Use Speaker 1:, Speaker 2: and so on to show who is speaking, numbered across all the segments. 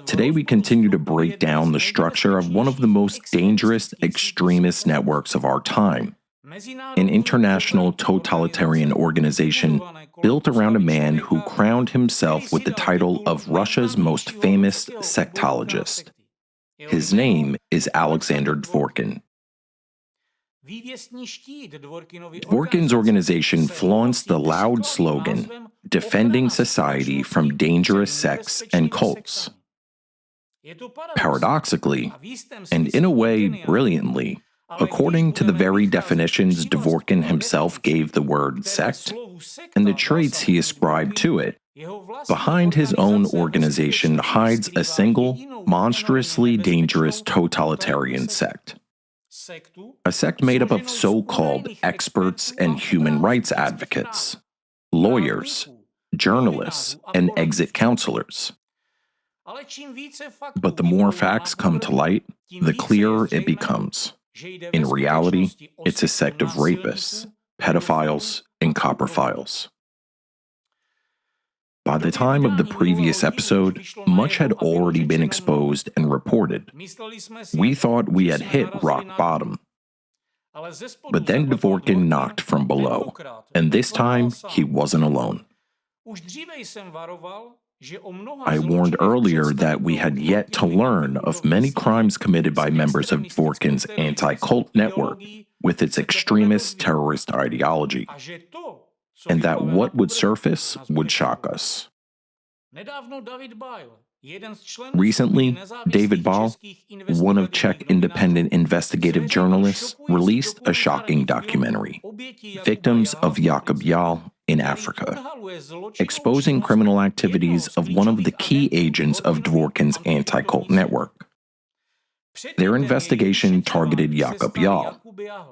Speaker 1: Today we continue to break down the structure of one of the most dangerous extremist networks of our time, an international totalitarian organization built around a man who crowned himself with the title of Russia's most famous sectologist. His name is Alexander Dvorkin. Dvorkin's organization flaunts the loud slogan, defending society from dangerous sects and cults. Paradoxically, and in a way brilliantly, according to the very definitions Dvorkin himself gave the word sect, and the traits he ascribed to it, behind his own organization hides a single, monstrously dangerous totalitarian sect. A sect made up of so-called experts and human rights advocates, lawyers, journalists, and exit counselors. But the more facts come to light, the clearer it becomes. In reality, it's a sect of rapists, pedophiles, and coprophiles. By the time of the previous episode, much had already been exposed and reported. We thought we had hit rock bottom. But then Dvorkin knocked from below, and this time he wasn't alone. I warned earlier that we had yet to learn of many crimes committed by members of Dvorkin's anti-cult network with its extremist terrorist ideology, and that what would surface would shock us. Recently, David Jahl, one of Czech independent investigative journalists, released a shocking documentary, Victims of Jakub Jahl in Africa, exposing criminal activities of one of the key agents of Dvorkin's anti-cult network. Their investigation targeted Jakub Jahl,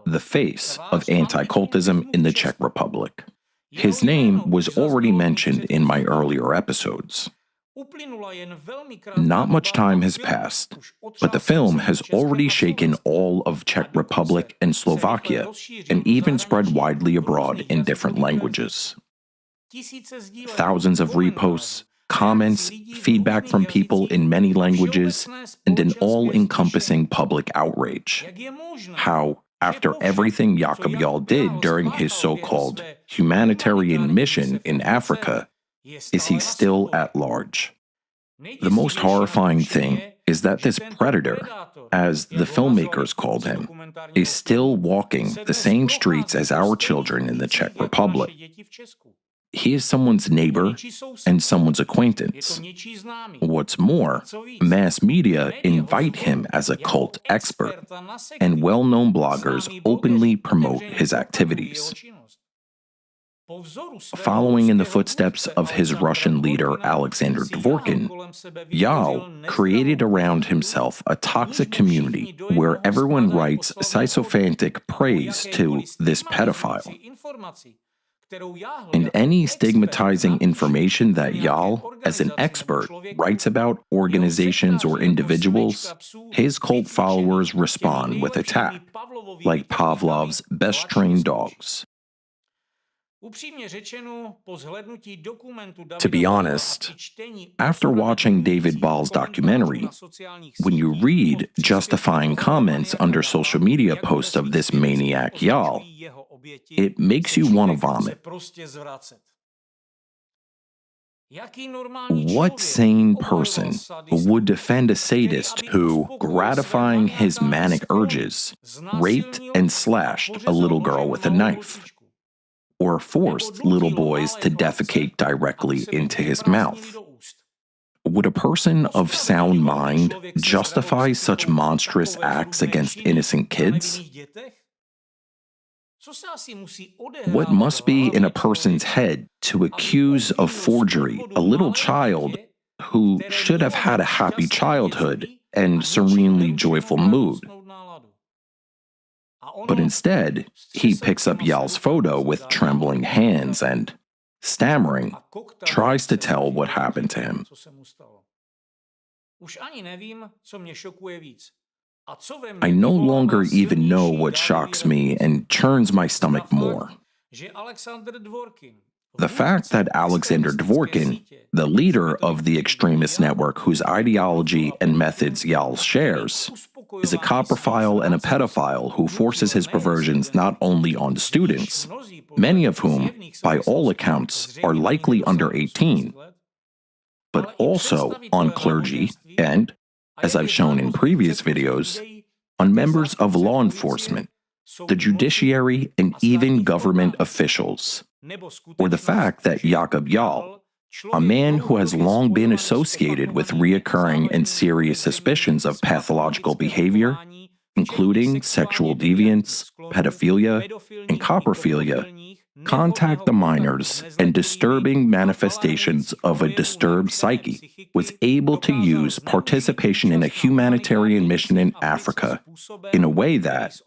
Speaker 1: the face of anti-cultism in the Czech Republic. His name was already mentioned in my earlier episodes. Not much time has passed, but the film has already shaken all of Czech Republic and Slovakia, and even spread widely abroad in different languages. Thousands of reposts, comments, feedback from people in many languages, and an all-encompassing public outrage. How, after everything Jakub Jahl did during his so-called humanitarian mission in Africa, is he still at large? The most horrifying thing is that this predator, as the filmmakers called him, is still walking the same streets as our children in the Czech Republic. He is someone's neighbor and someone's acquaintance. What's more, mass media invite him as a cult expert, and well-known bloggers openly promote his activities. Following in the footsteps of his Russian leader Alexander Dvorkin, Jahl created around himself a toxic community where everyone writes sycophantic praise to this pedophile. And any stigmatizing information that Jahl, as an expert, writes about organizations or individuals, his cult followers respond with attack, like Pavlov's best-trained dogs. To be honest, after watching David Jahl's documentary, when you read justifying comments under social media posts of this maniac Jahl, it makes you want to vomit. What sane person would defend a sadist who, gratifying his manic urges, raped and slashed a little girl with a knife? Or forced little boys to defecate directly into his mouth? Would a person of sound mind justify such monstrous acts against innocent kids? What must be in a person's head to accuse of forgery a little child who should have had a happy childhood and serenely joyful mood? But instead, he picks up Jahl's photo with trembling hands and, stammering, tries to tell what happened to him. I no longer even know what shocks me and churns my stomach more. The fact that Alexander Dvorkin, the leader of the extremist network whose ideology and methods Jahl shares, is a coprophile and a pedophile who forces his perversions not only on students, many of whom, by all accounts, are likely under 18, but also on clergy and, as I've shown in previous videos, on members of law enforcement, the judiciary, and even government officials. Or the fact that Jakub Jahl, a man who has long been associated with reoccurring and serious suspicions of pathological behavior, including sexual deviance, pedophilia, and coprophilia, contact the minors, and disturbing manifestations of a disturbed psyche, was able to use participation in a humanitarian mission in Africa in a way that,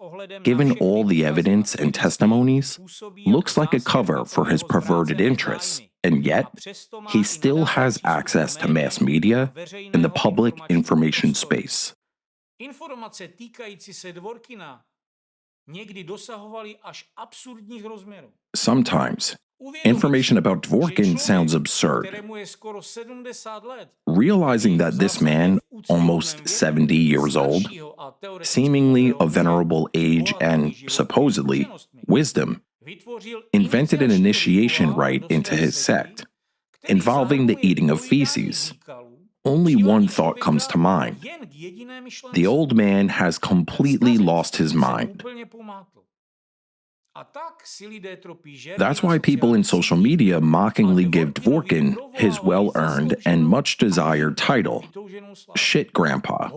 Speaker 1: given all the evidence and testimonies, looks like a cover for his perverted interests, and yet he still has access to mass media and the public information space.
Speaker 2: Informace týkající se Dvorkina někdy dosahovaly až absurdních rozměrů. Sometimes, information about Dvorkin sounds absurd.
Speaker 1: Realizing that this man, almost 70 years old, seemingly of venerable age and, supposedly, wisdom, invented an initiation rite into his sect, involving the eating of feces. Only one thought comes to mind. The old man has completely lost his mind. That's why people in social media mockingly give Dvorkin his well-earned and much-desired title, Shit Grandpa.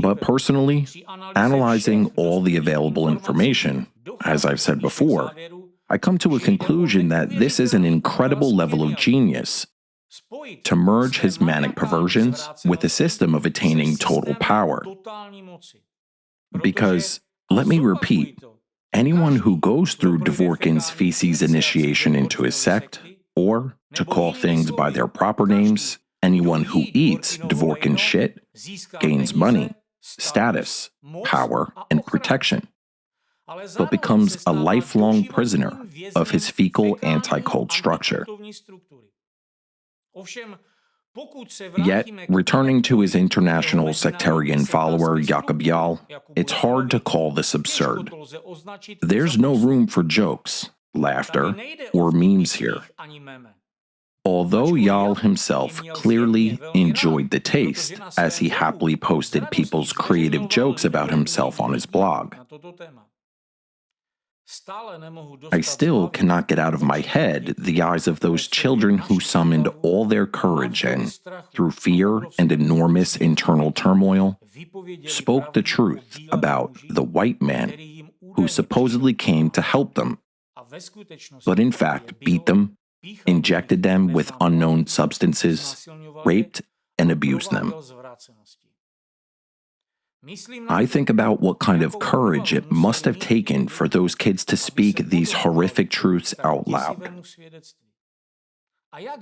Speaker 1: But personally, analyzing all the available information, as I've said before, I come to a conclusion that this is an incredible level of genius to merge his manic perversions with a system of attaining total power. Because, let me repeat, anyone who goes through Dvorkin's feces initiation into his sect, or, to call things by their proper names, anyone who eats Dvorkin's shit, gains money, status, power, and protection, but becomes a lifelong prisoner of his fecal anti-cult structure. Yet, returning to his international sectarian follower Jakub Jahl, it's hard to call this absurd. There's no room for jokes, laughter, or memes here. Although Jahl himself clearly enjoyed the taste, as he happily posted people's creative jokes about himself on his blog, I still cannot get out of my head the eyes of those children who summoned all their courage and, through fear and enormous internal turmoil, spoke the truth about the white man who supposedly came to help them, but in fact beat them, injected them with unknown substances, raped and abused them. I think about what kind of courage it must have taken for those kids to speak these horrific truths out loud.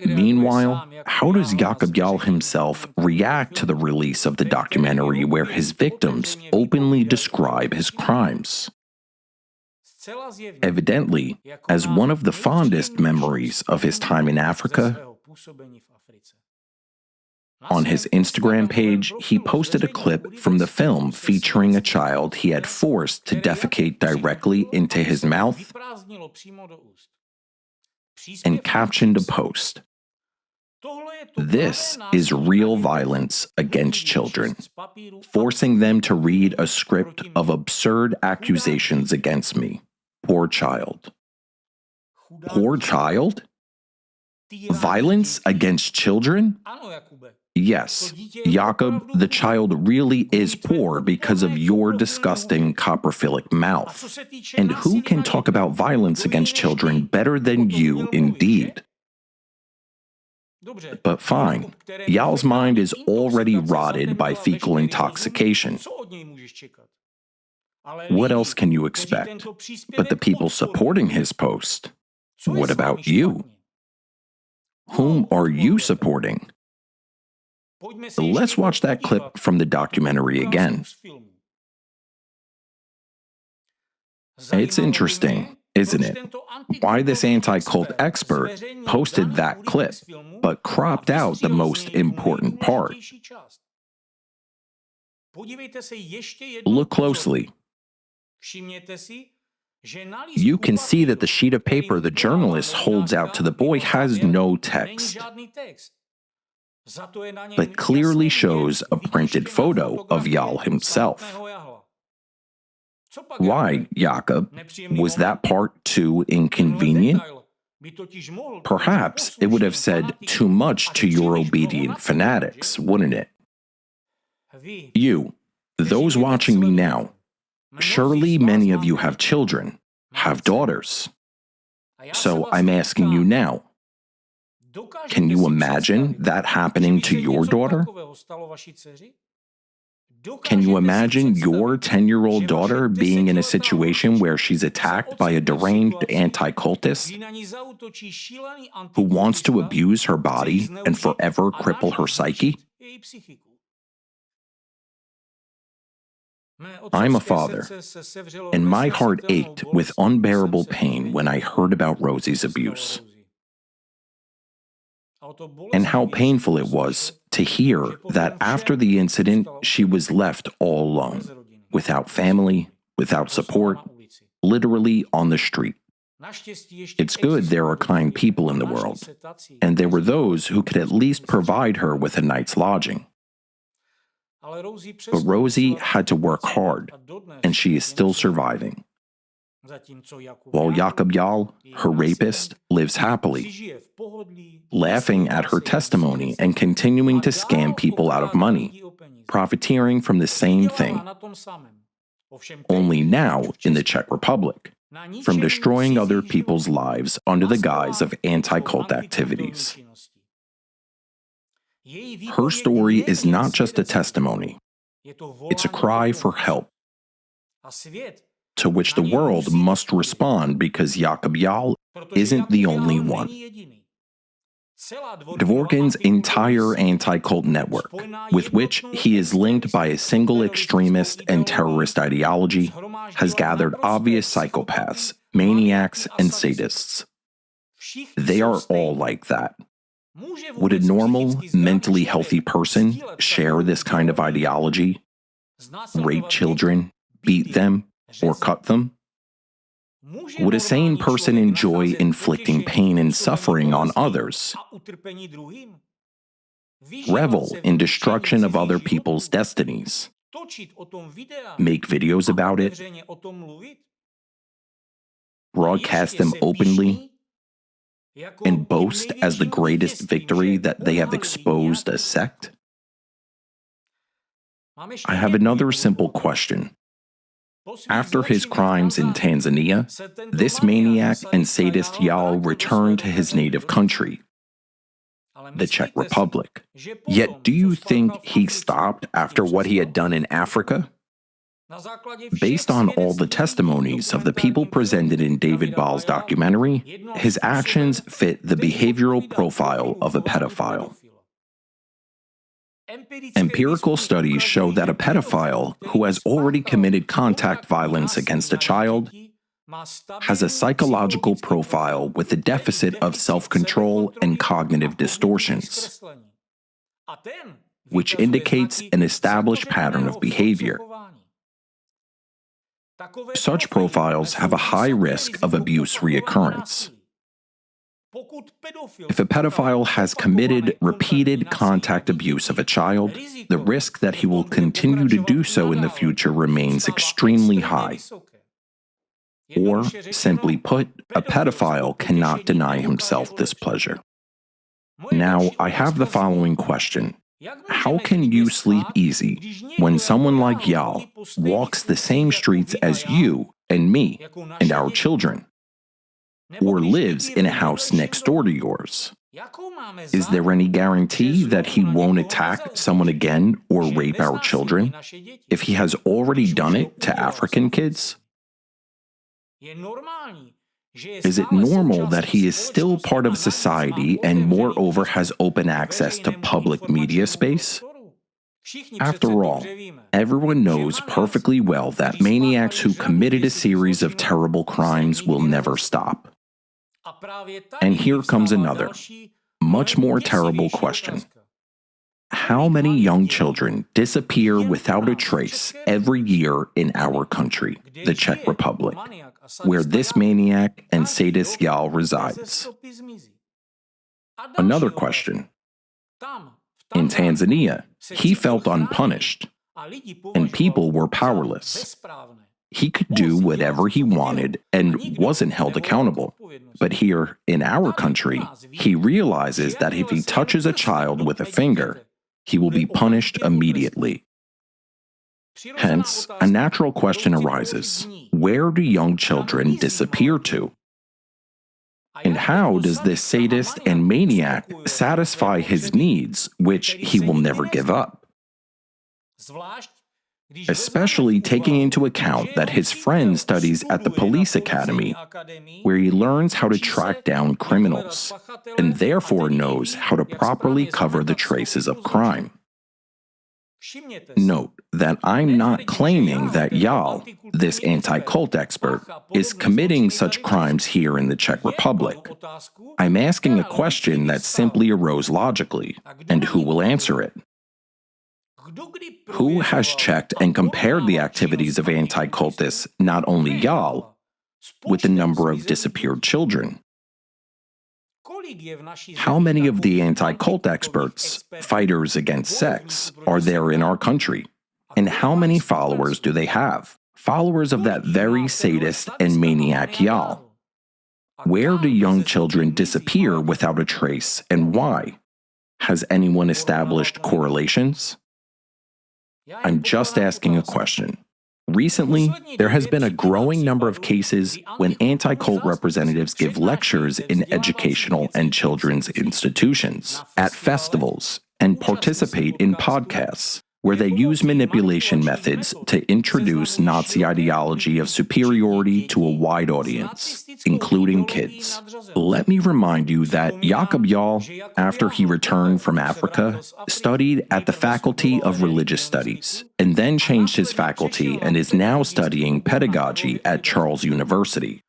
Speaker 1: Meanwhile, how does Jakub Jahl himself react to the release of the documentary where his victims openly describe his crimes? Evidently, as one of the fondest memories of his time in Africa, on his Instagram page, he posted a clip from the film featuring a child he had forced to defecate directly into his mouth and captioned a post, "This is real violence against children, forcing them to read a script of absurd accusations against me. Poor child." Poor child? Violence against children? Yes, Jakub, the child really is poor because of your disgusting coprophilic mouth. And who can talk about violence against children better than you indeed? But fine, Jahl's mind is already rotted by fecal intoxication. What else can you expect? But the people supporting his post. What about you? Whom are you supporting? Let's watch that clip from the documentary again. It's interesting, isn't it, why this anti-cult expert posted that clip, but cropped out the most important part. Look closely. You can see that the sheet of paper the journalist holds out to the boy has no text, but clearly shows a printed photo of Jahl himself. Why, Jakub? Was that part too inconvenient? Perhaps it would have said too much to your obedient fanatics, wouldn't it? You, those watching me now, surely many of you have children, have daughters. So I'm asking you now, can you imagine that happening to your daughter? Can you imagine your 10-year-old daughter being in a situation where she's attacked by a deranged anti-cultist who wants to abuse her body and forever cripple her psyche? I'm a father, and my heart ached with unbearable pain when I heard about Rosie's abuse, and how painful it was to hear that after the incident, she was left all alone, without family, without support, literally on the street. It's good there are kind people in the world, and there were those who could at least provide her with a night's lodging. But Rosie had to work hard, and she is still surviving. While Jakub Jahl, her rapist, lives happily, laughing at her testimony and continuing to scam people out of money, profiteering from the same thing, only now in the Czech Republic, from destroying other people's lives under the guise of anti-cult activities. Her story is not just a testimony, it's a cry for help, to which the world must respond because Jakub Jahl isn't the only one. Dvorkin's entire anti-cult network, with which he is linked by a single extremist and terrorist ideology, has gathered obvious psychopaths, maniacs, and sadists. They are all like that. Would a normal, mentally healthy person share this kind of ideology? Rape children, beat them, or cut them? Would a sane person enjoy inflicting pain and suffering on others? Revel in destruction of other people's destinies? Make videos about it? Broadcast them openly? And boast as the greatest victory that they have exposed a sect? I have another simple question. After his crimes in Tanzania, this maniac and sadist Jahl returned to his native country, the Czech Republic. Yet do you think he stopped after what he had done in Africa? Based on all the testimonies of the people presented in David Ball's documentary, his actions fit the behavioral profile of a pedophile. Empirical studies show that a pedophile who has already committed contact violence against a child has a psychological profile with a deficit of self-control and cognitive distortions, which indicates an established pattern of behavior. Such profiles have a high risk of abuse reoccurrence. If a pedophile has committed repeated contact abuse of a child, the risk that he will continue to do so in the future remains extremely high. Or, simply put, a pedophile cannot deny himself this pleasure. Now, I have the following question. How can you sleep easy when someone like Jahl walks the same streets as you and me and our children, or lives in a house next door to yours? Is there any guarantee that he won't attack someone again or rape our children if he has already done it to African kids? Is it normal that he is still part of society and moreover has open access to public media space? After all, everyone knows perfectly well that maniacs who committed a series of terrible crimes will never stop. And here comes another, much more terrible question. How many young children disappear without a trace every year in our country, the Czech Republic, where this maniac and sadist Jahl resides? Another question. In Tanzania, he felt unpunished, and people were powerless. He could do whatever he wanted and wasn't held accountable. But here, in our country, he realizes that if he touches a child with a finger, he will be punished immediately. Hence, a natural question arises: where do young children disappear to? And how does this sadist and maniac satisfy his needs, which he will never give up? Especially taking into account that his friend studies at the police academy, where he learns how to track down criminals, and therefore knows how to properly cover the traces of crime. Note that I'm not claiming that Jahl, this anti-cult expert, is committing such crimes here in the Czech Republic. I'm asking a question that simply arose logically, and who will answer it? Who has checked and compared the activities of anti-cultists, not only Jahl, with the number of disappeared children? How many of the anti-cult experts, fighters against sects, are there in our country? And how many followers do they have? Followers of that very sadist and maniac Jahl. Where do young children disappear without a trace, and why? Has anyone established correlations? I'm just asking a question. Recently, there has been a growing number of cases when anti-cult representatives give lectures in educational and children's institutions, at festivals, and participate in podcasts, where they use manipulation methods to introduce Nazi ideology of superiority to a wide audience, including kids. Let me remind you that Jakub Jahl, after he returned from Africa, studied at the Faculty of Religious Studies, and then changed his faculty and is now studying pedagogy at Charles University.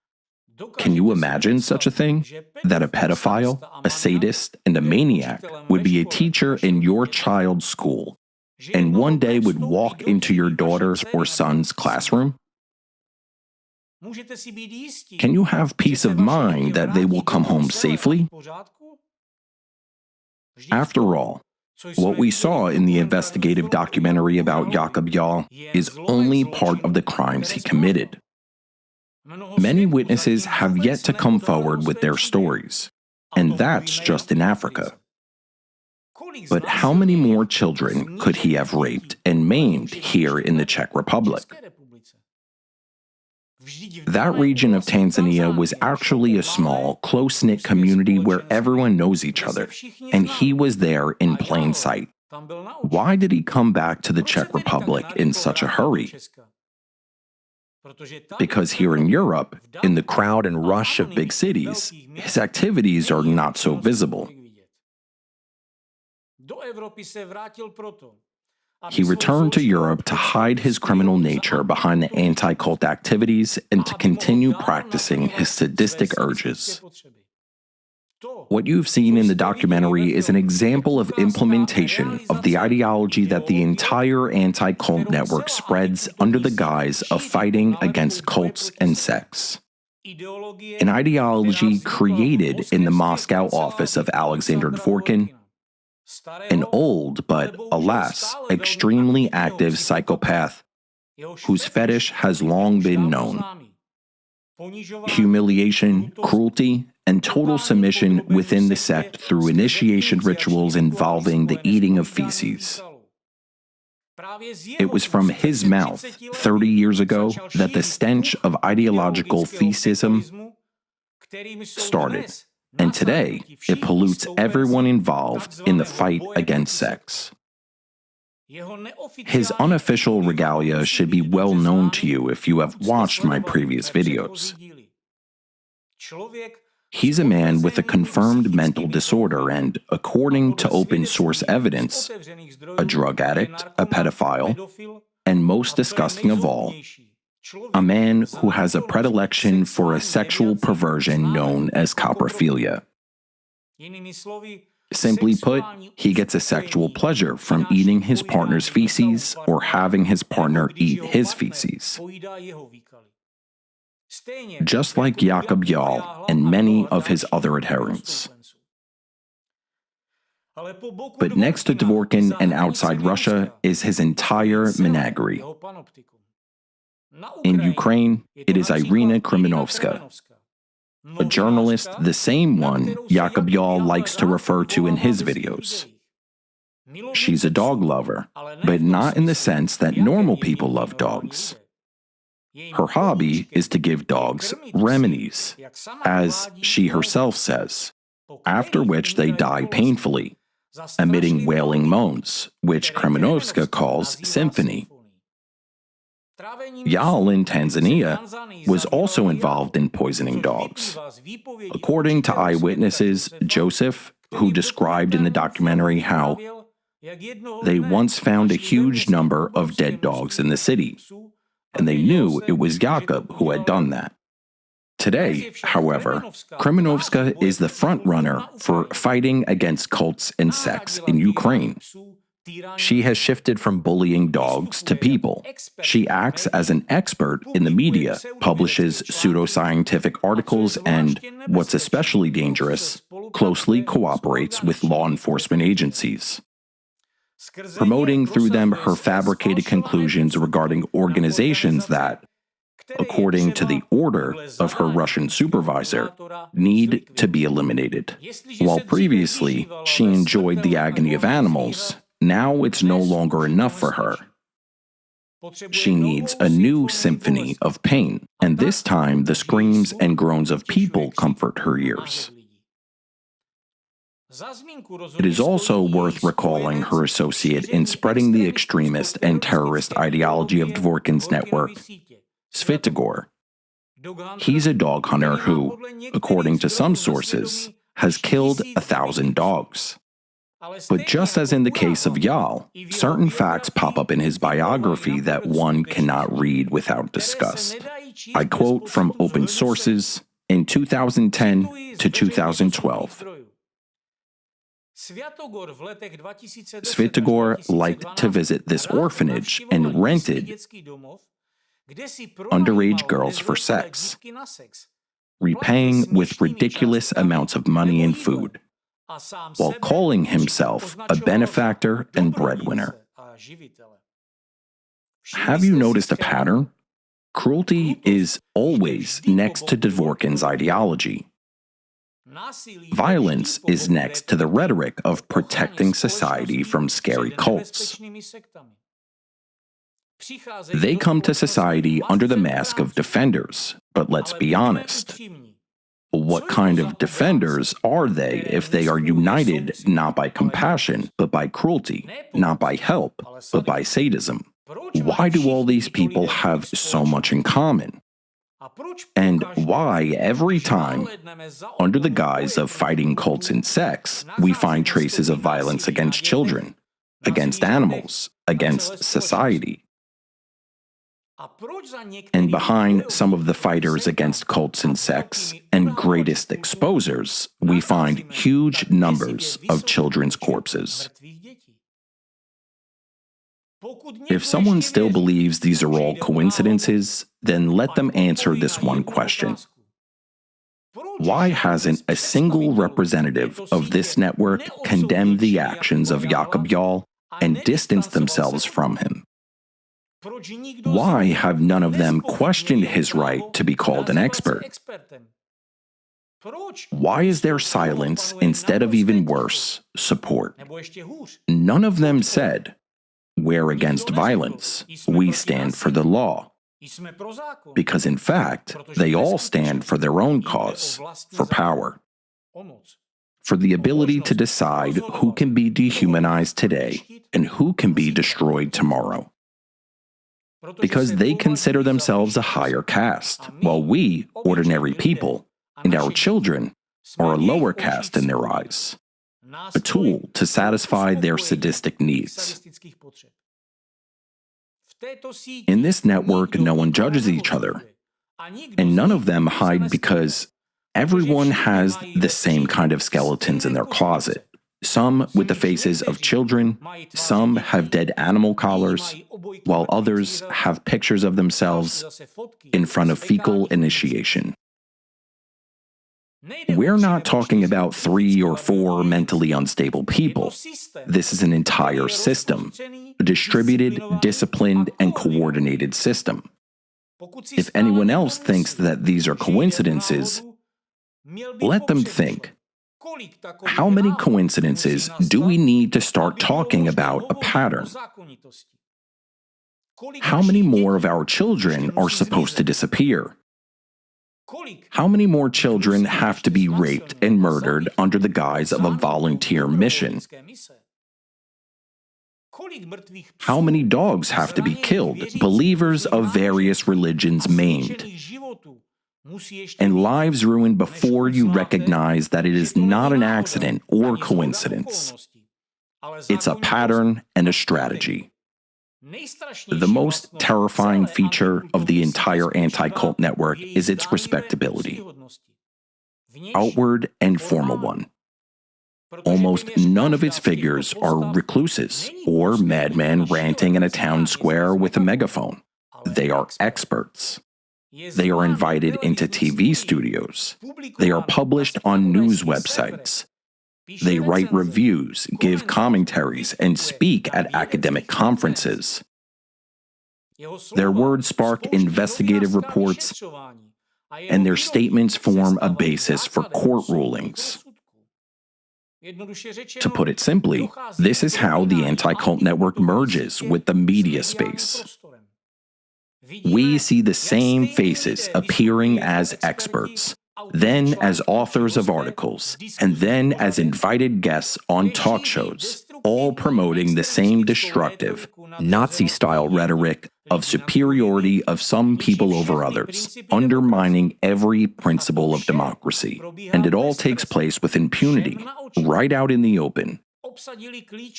Speaker 1: Can you imagine such a thing? That a pedophile, a sadist, and a maniac would be a teacher in your child's school, and one day would walk into your daughter's or son's classroom? Can you have peace of mind that they will come home safely? After all, what we saw in the investigative documentary about Jakub Jahl is only part of the crimes he committed. Many witnesses have yet to come forward with their stories, and that's just in Africa. But how many more children could he have raped and maimed here in the Czech Republic? That region of Tanzania was actually a small, close-knit community where everyone knows each other, and he was there in plain sight. Why did he come back to the Czech Republic in such a hurry? Because here in Europe, in the crowd and rush of big cities, his activities are not so visible. He returned to Europe to hide his criminal nature behind the anti-cult activities and to continue practicing his sadistic urges. What you've seen in the documentary is an example of implementation of the ideology that the entire anti-cult network spreads under the guise of fighting against cults and sects. An ideology created in the Moscow office of Alexander Dvorkin, an old but, alas, extremely active psychopath whose fetish has long been known. Humiliation, cruelty, and total submission within the sect through initiation rituals involving the eating of feces. It was from his mouth 30 years ago that the stench of ideological fesism started. And today, it pollutes everyone involved in the fight against sects. His unofficial regalia should be well known to you if you have watched my previous videos. He's a man with a confirmed mental disorder and, according to open source evidence, a drug addict, a pedophile, and most disgusting of all, a man who has a predilection for a sexual perversion known as coprophilia. Simply put, he gets a sexual pleasure from eating his partner's feces or having his partner eat his feces. Just like Jakub Jahl and many of his other adherents. But next to Dvorkin and outside Russia is his entire menagerie. In Ukraine, it is Irina Krymenovska, a journalist, the same one Jakub Jahl likes to refer to in his videos. She's a dog lover, but not in the sense that normal people love dogs. Her hobby is to give dogs remedies, as she herself says, after which they die painfully, emitting wailing moans, which Krymenovska calls symphony. Jahl in Tanzania was also involved in poisoning dogs. According to eyewitnesses, Joseph, who described in the documentary how they once found a huge number of dead dogs in the city, and they knew it was Jakub who had done that. Today, however, Krymenovska is the front-runner for fighting against cults and sects in Ukraine. She has shifted from bullying dogs to people. She acts as an expert in the media, publishes pseudoscientific articles, and, what's especially dangerous, closely cooperates with law enforcement agencies, promoting through them her fabricated conclusions regarding organizations that, according to the order of her Russian supervisor, need to be eliminated. While previously she enjoyed the agony of animals, now it's no longer enough for her. She needs a new symphony of pain, and this time the screams and groans of people comfort her ears. It is also worth recalling her associate in spreading the extremist and terrorist ideology of Dvorkin's network, Svyatogor. He's a dog hunter who, according to some sources, has killed 1,000 dogs. But just as in the case of Jahl, certain facts pop up in his biography that one cannot read without disgust. I quote from open sources in 2010 to 2012. Svyatogor liked to visit this orphanage and rented underage girls for sex, repaying with ridiculous amounts of money and food, while calling himself a benefactor and breadwinner. Have you noticed a pattern? Cruelty is always next to Dvorkin's ideology. Violence is next to the rhetoric of protecting society from scary cults. They come to society under the mask of defenders, but let's be honest. What kind of defenders are they if they are united not by compassion, but by cruelty, not by help, but by sadism? Why do all these people have so much in common? And why, every time, under the guise of fighting cults and sects, we find traces of violence against children, against animals, against society? And behind some of the fighters against cults and sects and greatest exposers, we find huge numbers of children's corpses. If someone still believes these are all coincidences, then let them answer this one question. Why hasn't a single representative of this network condemned the actions of Jakub Jahl and distanced themselves from him? Why have none of them questioned his right to be called an expert? Why is there silence instead of, even worse, support? None of them said, "We're against violence. We stand for the law." Because in fact, they all stand for their own cause, for power, for the ability to decide who can be dehumanized today and who can be destroyed tomorrow. Because they consider themselves a higher caste, while we, ordinary people, and our children are a lower caste in their eyes, a tool to satisfy their sadistic needs. In this network, no one judges each other, and none of them hide because everyone has the same kind of skeletons in their closet. Some with the faces of children, some have dead animal collars, while others have pictures of themselves in front of fecal initiation. We're not talking about 3 or 4 mentally unstable people. This is an entire system, a distributed, disciplined, and coordinated system. If anyone else thinks that these are coincidences, let them think. How many coincidences do we need to start talking about a pattern? How many more of our children are supposed to disappear? How many more children have to be raped and murdered under the guise of a volunteer mission? How many dogs have to be killed, believers of various religions maimed, and lives ruined before you recognize that it is not an accident or coincidence? It's a pattern and a strategy. The most terrifying feature of the entire anti-cult network is its respectability, outward and formal one. Almost none of its figures are recluses or madmen ranting in a town square with a megaphone. They are experts. They are invited into TV studios. They are published on news websites. They write reviews, give commentaries, and speak at academic conferences. Their words spark investigative reports, and their statements form a basis for court rulings. To put it simply, this is how the anti-cult network merges with the media space. We see the same faces appearing as experts, then as authors of articles, and then as invited guests on talk shows, all promoting the same destructive, Nazi-style rhetoric of superiority of some people over others, undermining every principle of democracy. And it all takes place with impunity, right out in the open.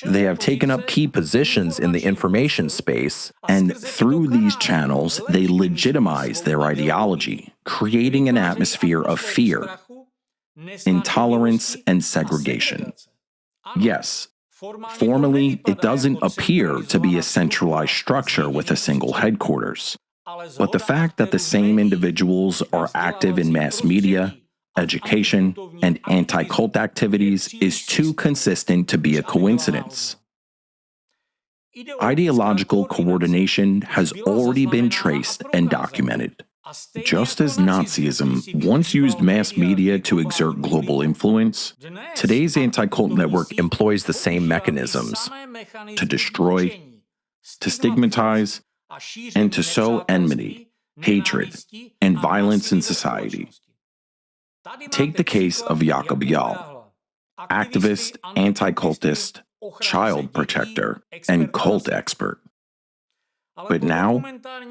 Speaker 1: They have taken up key positions in the information space, and through these channels, they legitimize their ideology, creating an atmosphere of fear, intolerance, and segregation. Yes, formally, it doesn't appear to be a centralized structure with a single headquarters. But the fact that the same individuals are active in mass media, education, and anti-cult activities is too consistent to be a coincidence. Ideological coordination has already been traced and documented. Just as Nazism once used mass media to exert global influence, today's anti-cult network employs the same mechanisms to destroy, to stigmatize, and to sow enmity, hatred, and violence in society. Take the case of Jakub Jahl, activist, anti-cultist, child protector, and cult expert. But now,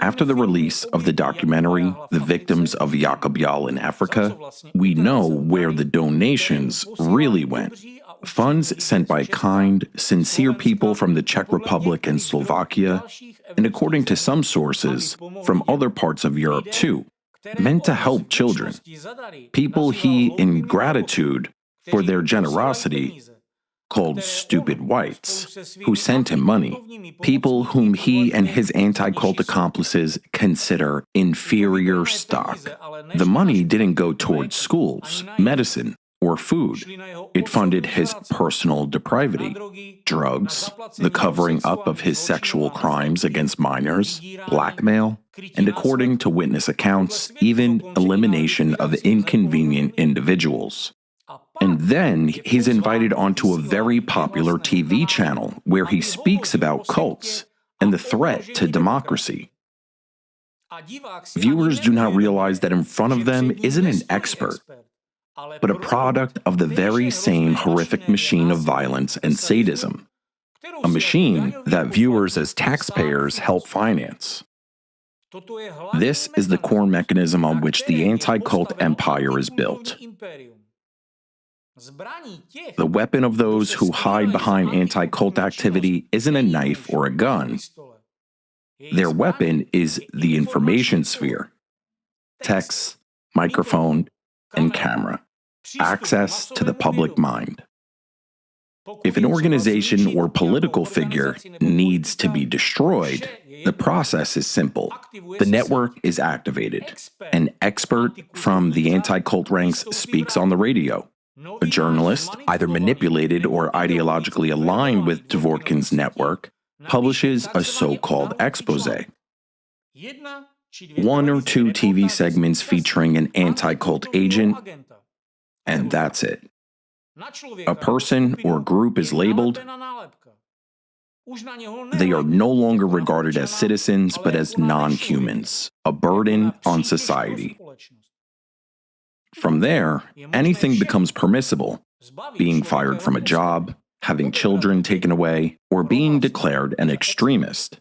Speaker 1: after the release of the documentary The Victims of Jakub Jahl in Africa, we know where the donations really went. Funds sent by kind, sincere people from the Czech Republic and Slovakia, and according to some sources, from other parts of Europe too, meant to help children. People he, in gratitude for their generosity, called stupid whites, who sent him money, people whom he and his anti-cult accomplices consider inferior stock. The money didn't go towards schools, medicine, or food. It funded his personal depravity, drugs, the covering up of his sexual crimes against minors, blackmail, and according to witness accounts, even elimination of inconvenient individuals. And then he's invited onto a very popular TV channel where he speaks about cults and the threat to democracy. Viewers do not realize that in front of them isn't an expert, but a product of the very same horrific machine of violence and sadism, a machine that viewers as taxpayers help finance. This is the core mechanism on which the anti-cult empire is built. The weapon of those who hide behind anti-cult activity isn't a knife or a gun. Their weapon is the information sphere: text, microphone, and camera. Access to the public mind. If an organization or political figure needs to be destroyed, the process is simple. The network is activated. An expert from the anti-cult ranks speaks on the radio. A journalist, either manipulated or ideologically aligned with Dvorkin's network, publishes a so-called expose. One or two TV segments featuring an anti-cult agent, and that's it. A person or group is labeled. They are no longer regarded as citizens, but as non-humans, a burden on society. From there, anything becomes permissible: being fired from a job, having children taken away, or being declared an extremist.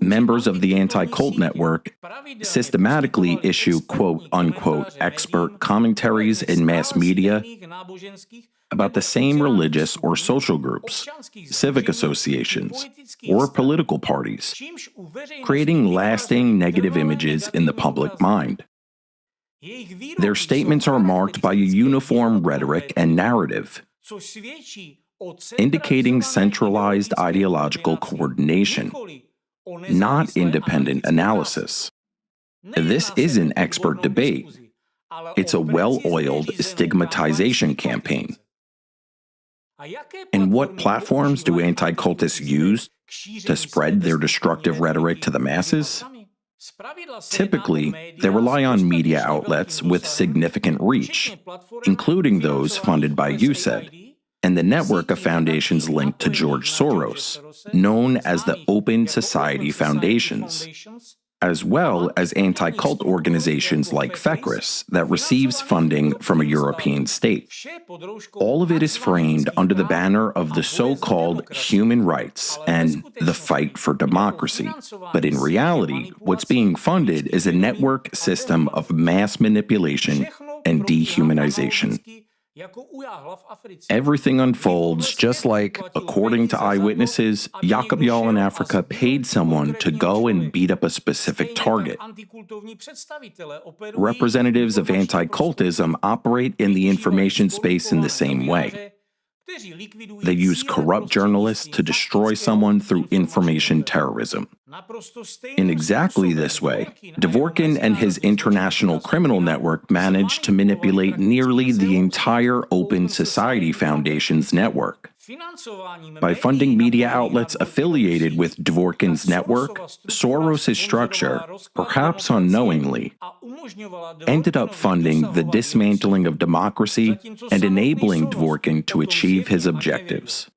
Speaker 1: Members of the anti-cult network systematically issue quote-unquote expert commentaries in mass media about the same religious or social groups, civic associations, or political parties, creating lasting negative images in the public mind. Their statements are marked by a uniform rhetoric and narrative, indicating centralized ideological coordination, not independent analysis. This isn't expert debate. It's a well-oiled stigmatization campaign. And what platforms do anti-cultists use to spread their destructive rhetoric to the masses? Typically, they rely on media outlets with significant reach, including those funded by USAID, and the network of foundations linked to George Soros, known as the Open Society Foundations, as well as anti-cult organizations like FECRIS that receives funding from a European state. All of it is framed under the banner of the so-called human rights and the fight for democracy. But in reality, what's being funded is a network system of mass manipulation and dehumanization. Everything unfolds just like, according to eyewitnesses, Jakub Jahl in Africa paid someone to go and beat up a specific target. Representatives of anti-cultism operate in the information space in the same way. They use corrupt journalists to destroy someone through information terrorism. In exactly this way, Dvorkin and his international criminal network managed to manipulate nearly the entire Open Society Foundation's network. By funding media outlets affiliated with Dvorkin's network, Soros' structure, perhaps unknowingly, ended up funding the dismantling of democracy and enabling Dvorkin to achieve his objectives.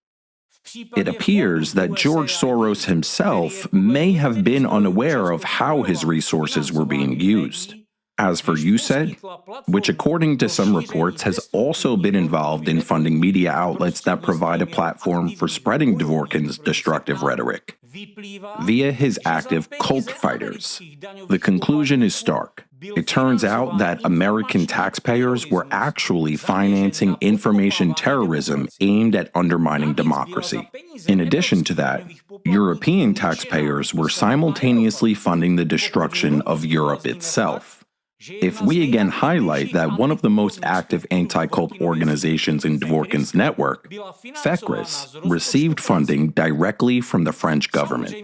Speaker 1: It appears that George Soros himself may have been unaware of how his resources were being used. As for USAID, which according to some reports has also been involved in funding media outlets that provide a platform for spreading Dvorkin's destructive rhetoric, via his active cult fighters. The conclusion is stark. It turns out that American taxpayers were actually financing information terrorism aimed at undermining democracy. In addition to that, European taxpayers were simultaneously funding the destruction of Europe itself. If we again highlight that one of the most active anti-cult organizations in Dvorkin's network, FECRIS, received funding directly from the French government.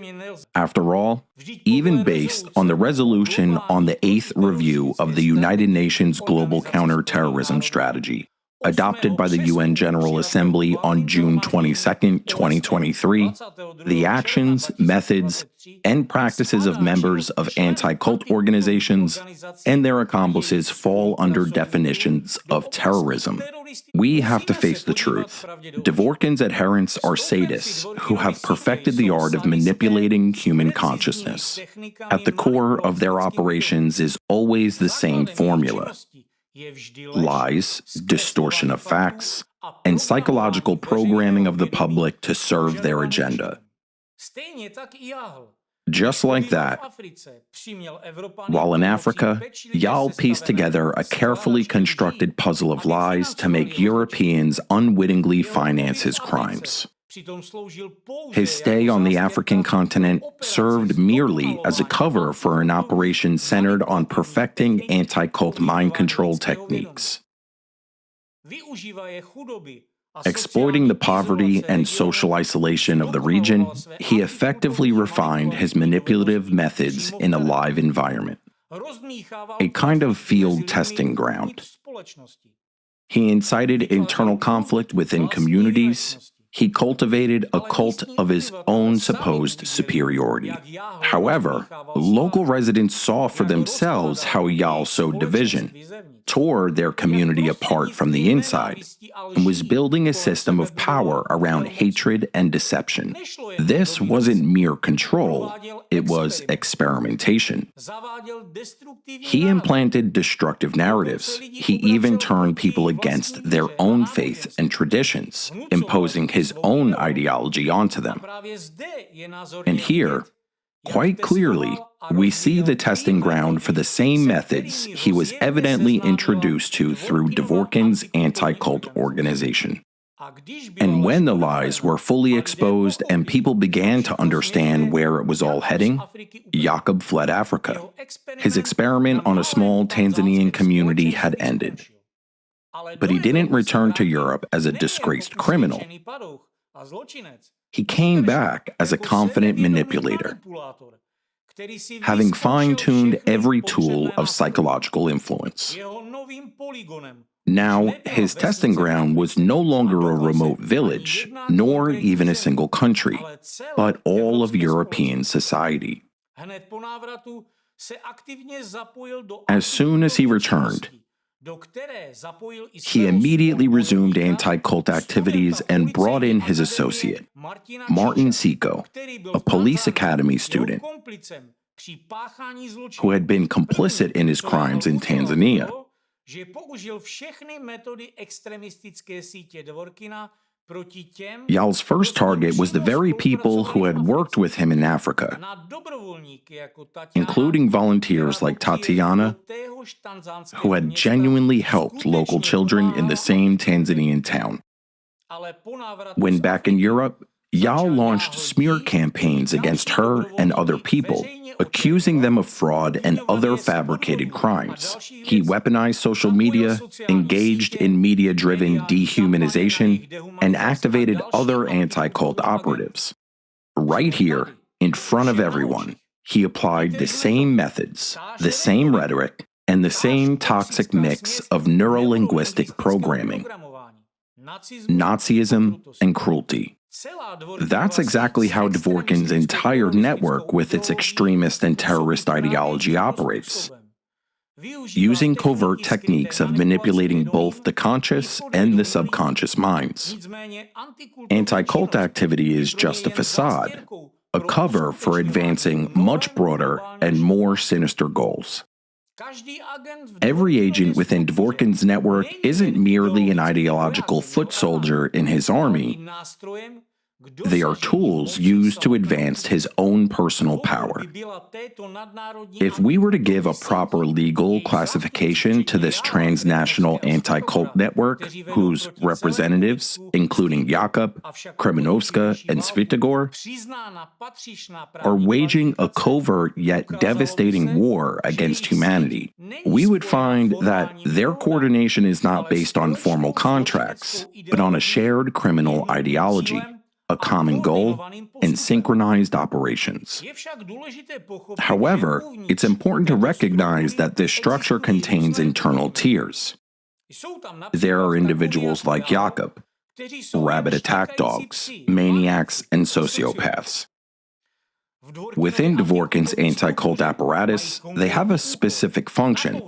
Speaker 1: After all, even based on the resolution on the 8th review of the United Nations Global Counterterrorism Strategy, adopted by the UN General Assembly on June 22, 2023, the actions, methods, and practices of members of anti-cult organizations and their accomplices fall under definitions of terrorism. We have to face the truth. Dvorkin's adherents are sadists who have perfected the art of manipulating human consciousness. At the core of their operations is always the same formula: lies, distortion of facts, and psychological programming of the public to serve their agenda. Just like that, while in Africa, Jahl pieced together a carefully constructed puzzle of lies to make Europeans unwittingly finance his crimes. His stay on the African continent served merely as a cover for an operation centered on perfecting anti-cult mind control techniques. Exploiting the poverty and social isolation of the region, he effectively refined his manipulative methods in a live environment, a kind of field testing ground. He incited internal conflict within communities. He cultivated a cult of his own supposed superiority. However, local residents saw for themselves how Jahl sowed division, tore their community apart from the inside, and was building a system of power around hatred and deception. This wasn't mere control, it was experimentation. He implanted destructive narratives. He even turned people against their own faith and traditions, imposing his own ideology onto them. And here, quite clearly, we see the testing ground for the same methods he was evidently introduced to through Dvorkin's anti-cult organization. And when the lies were fully exposed and people began to understand where it was all heading, Jakub fled Africa. His experiment on a small Tanzanian community had ended. But he didn't return to Europe as a disgraced criminal. He came back as a confident manipulator, having fine-tuned every tool of psychological influence. Now, his testing ground was no longer a remote village, nor even a single country, but all of European society. As soon as he returned, he immediately resumed anti-cult activities and brought in his associate, Martin Siko, a police academy student who had been complicit in his crimes in Tanzania. Jahl's first target was the very people who had worked with him in Africa, including volunteers like Tatiana, who had genuinely helped local children in the same Tanzanian town. When back in Europe, Jahl launched smear campaigns against her and other people, accusing them of fraud and other fabricated crimes. He weaponized social media, engaged in media-driven dehumanization, and activated other anti-cult operatives. Right here, in front of everyone, he applied the same methods, the same rhetoric, and the same toxic mix of neurolinguistic programming, Nazism, and cruelty. That's exactly how Dvorkin's entire network with its extremist and terrorist ideology operates, using covert techniques of manipulating both the conscious and the subconscious minds. Anti-cult activity is just a facade, a cover for advancing much broader and more sinister goals. Every agent within Dvorkin's network isn't merely an ideological foot soldier in his army. They are tools used to advance his own personal power. If we were to give a proper legal classification to this transnational anti-cult network, whose representatives, including Jakub, Kremenovska, and Svitogor, are waging a covert yet devastating war against humanity, we would find that their coordination is not based on formal contracts, but on a shared criminal ideology, a common goal, and synchronized operations. However, it's important to recognize that this structure contains internal tiers. There are individuals like Jakub, rabid attack dogs, maniacs, and sociopaths. Within Dvorkin's anti-cult apparatus, they have a specific function: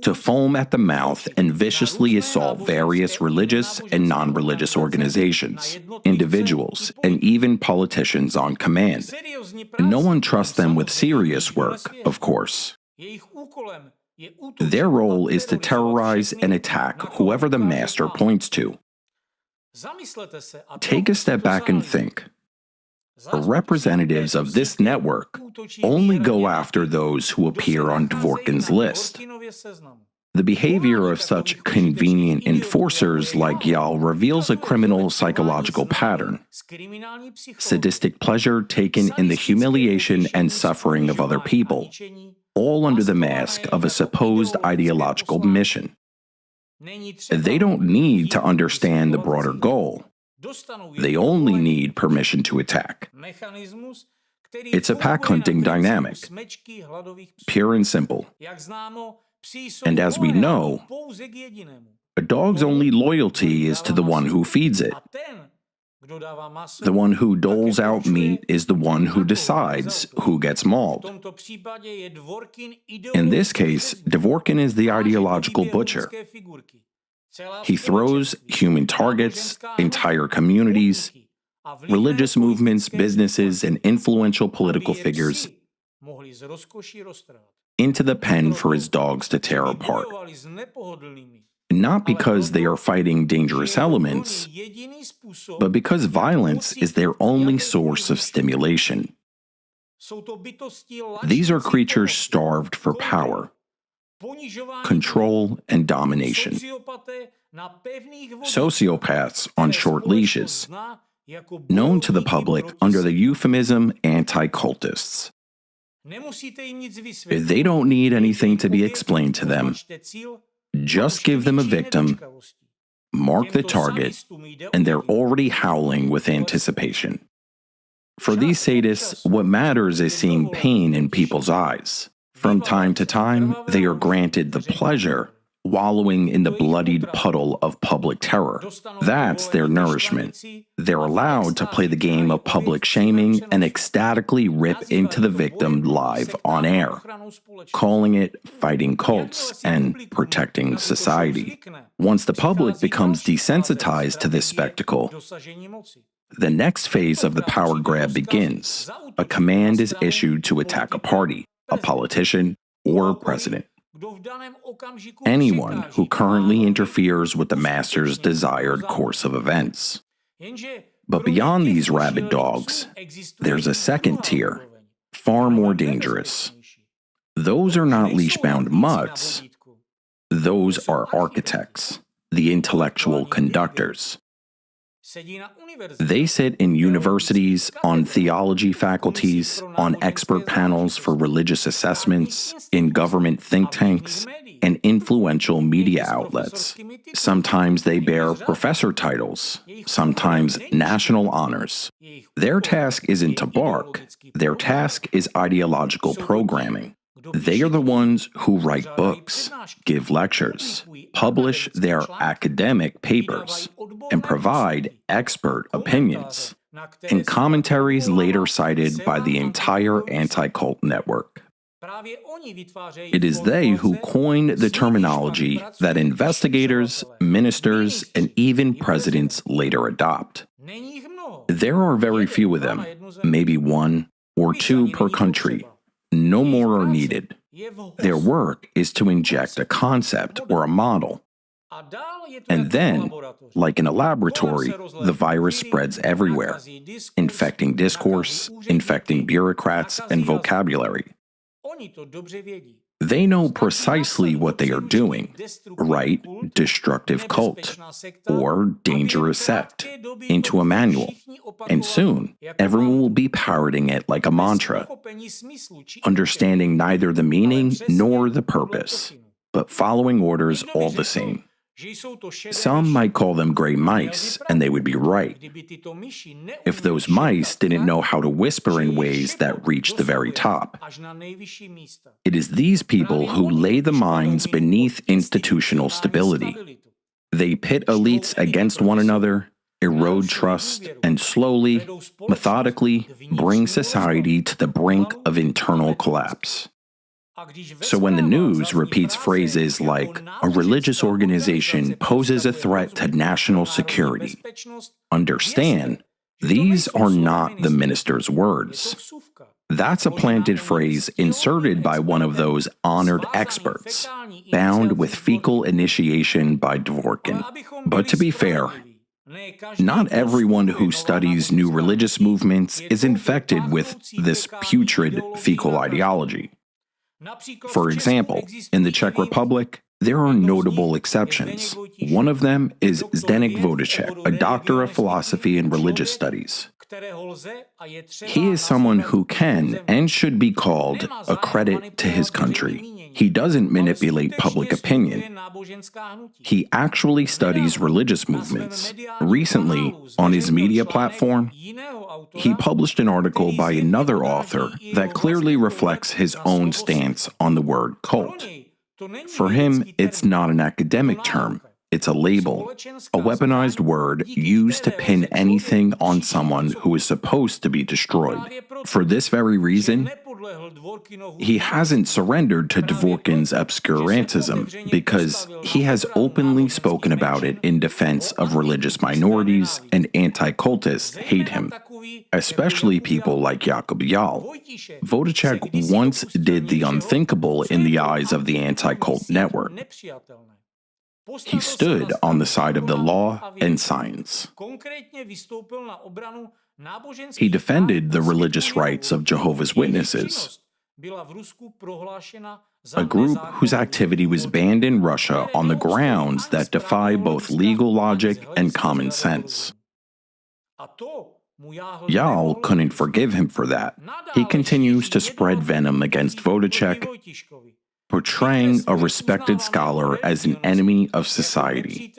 Speaker 1: to foam at the mouth and viciously assault various religious and non-religious organizations, individuals, and even politicians on command. No one trusts them with serious work, of course. Their role is to terrorize and attack whoever the master points to. Take a step back and think. Representatives of this network only go after those who appear on Dvorkin's list. The behavior of such convenient enforcers like Jahl reveals a criminal psychological pattern: sadistic pleasure taken in the humiliation and suffering of other people, all under the mask of a supposed ideological mission. They don't need to understand the broader goal. They only need permission to attack. It's a pack-hunting dynamic, pure and simple. And as we know, a dog's only loyalty is to the one who feeds it. The one who doles out meat is the one who decides who gets mauled. In this case, Dvorkin is the ideological butcher. He throws human targets, entire communities, religious movements, businesses, and influential political figures into the pen for his dogs to tear apart. Not because they are fighting dangerous elements, but because violence is their only source of stimulation. These are creatures starved for power, control, and domination. Sociopaths on short leashes, known to the public under the euphemism anti-cultists. They don't need anything to be explained to them. Just give them a victim, mark the target, and they're already howling with anticipation. For these sadists, what matters is seeing pain in people's eyes. From time to time, they are granted the pleasure wallowing in the bloodied puddle of public terror. That's their nourishment. They're allowed to play the game of public shaming and ecstatically rip into the victim live on air, calling it fighting cults and protecting society. Once the public becomes desensitized to this spectacle, the next phase of the power grab begins. A command is issued to attack a party, a politician, or a president. Anyone who currently interferes with the master's desired course of events. But beyond these rabid dogs, there's a second tier, far more dangerous. Those are not leash-bound mutts. Those are architects, the intellectual conductors. They sit in universities, on theology faculties, on expert panels for religious assessments, in government think tanks, and influential media outlets. Sometimes they bear professor titles, sometimes national honors. Their task isn't to bark. Their task is ideological programming. They are the ones who write books, give lectures, publish their academic papers, and provide expert opinions, and commentaries later cited by the entire anti-cult network. It is they who coined the terminology that investigators, ministers, and even presidents later adopt. There are very few of them, maybe one or two per country. No more are needed. Their work is to inject a concept or a model. And then, like in a laboratory, the virus spreads everywhere, infecting discourse, infecting bureaucrats and vocabulary. They know precisely what they are doing: write destructive cult or dangerous sect into a manual, and soon everyone will be parroting it like a mantra, understanding neither the meaning nor the purpose, but following orders all the same. Some might call them gray mice, and they would be right, if those mice didn't know how to whisper in ways that reach the very top. It is these people who lay the mines beneath institutional stability. They pit elites against one another, erode trust, and slowly, methodically bring society to the brink of internal collapse. So when the news repeats phrases like, a religious organization poses a threat to national security, understand, these are not the minister's words. That's a planted phrase inserted by one of those honored experts, bound with fecal initiation by Dvorkin. But to be fair, Not everyone who studies new religious movements is infected with this putrid fecal ideology. For example, in the Czech Republic, there are notable exceptions. One of them is Zdeněk Vodicek, a doctor of philosophy and religious studies. He is someone who can and should be called a credit to his country. He doesn't manipulate public opinion. He actually studies religious movements. Recently, on his media platform, he published an article by another author that clearly reflects his own stance on the word cult. For him, it's not an academic term. It's a label, a weaponized word used to pin anything on someone who is supposed to be destroyed. For this very reason, he hasn't surrendered to Dvorkin's obscurantism because he has openly spoken about it in defense of religious minorities, and anti-cultists hate him, especially people like Jakub Jahl. Vodicek once did the unthinkable in the eyes of the anti-cult network. He stood on the side of the law and science. He defended the religious rights of Jehovah's Witnesses, a group whose activity was banned in Russia on the grounds that defy both legal logic and common sense. Jahl couldn't forgive him for that. He continues to spread venom against Vodicek, portraying a respected scholar as an enemy of society.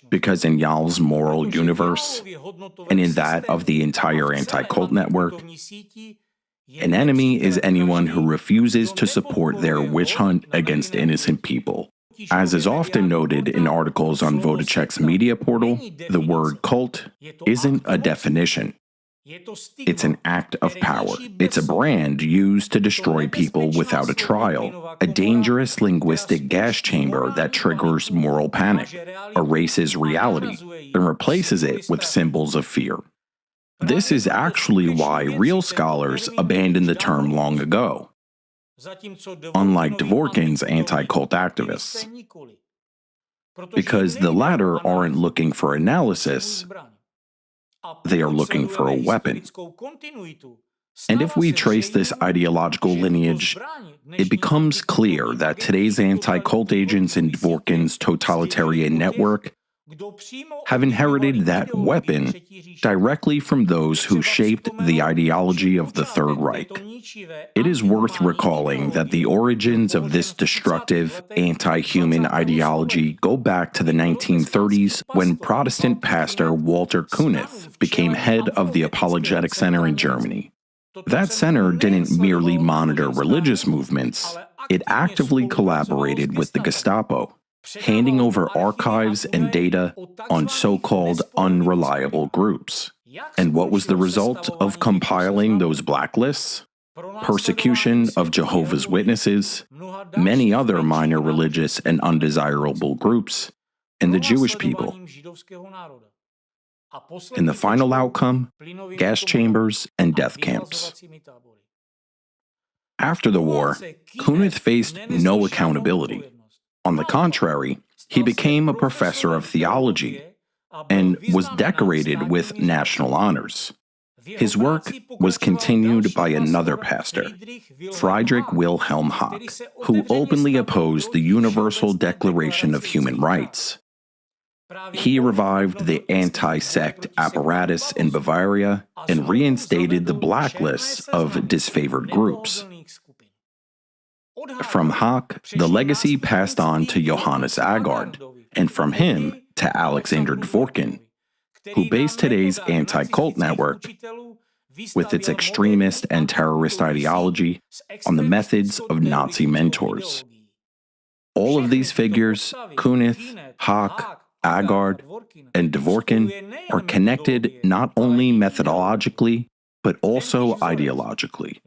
Speaker 1: Because in Jahl's moral universe, and in that of the entire anti-cult network, an enemy is anyone who refuses to support their witch hunt against innocent people. As is often noted in articles on Vodicek's media portal, the word cult isn't a definition. It's an act of power. It's a brand used to destroy people without a trial, a dangerous linguistic gas chamber that triggers moral panic, erases reality, and replaces it with symbols of fear. This is actually why real scholars abandoned the term long ago, unlike Dvorkin's anti-cult activists, because the latter aren't looking for analysis, they are looking for a weapon. And if we trace this ideological lineage, it becomes clear that today's anti-cult agents in Dvorkin's totalitarian network have inherited that weapon directly from those who shaped the ideology of the Third Reich. It is worth recalling that the origins of this destructive, anti-human ideology go back to the 1930s when Protestant pastor Walter Künneth became head of the Apologetic Center in Germany. That center didn't merely monitor religious movements, it actively collaborated with the Gestapo, handing over archives and data on so-called unreliable groups. And what was the result of compiling those blacklists? Persecution of Jehovah's Witnesses, many other minor religious and undesirable groups, and the Jewish people. In the final outcome, gas chambers and death camps. After the war, Künneth faced no accountability. On the contrary, he became a professor of theology and was decorated with national honors. His work was continued by another pastor, Friedrich Wilhelm Hack, who openly opposed the Universal Declaration of Human Rights. He revived the anti-sect apparatus in Bavaria and reinstated the blacklists of disfavored groups. From Hack, the legacy passed on to Johannes Agard, and from him to Alexander Dvorkin, who based today's anti-cult network, with its extremist and terrorist ideology, on the methods of Nazi mentors. All of these figures, Künneth, Hack, Agard, and Dvorkin, are connected not only methodologically, but also ideologically.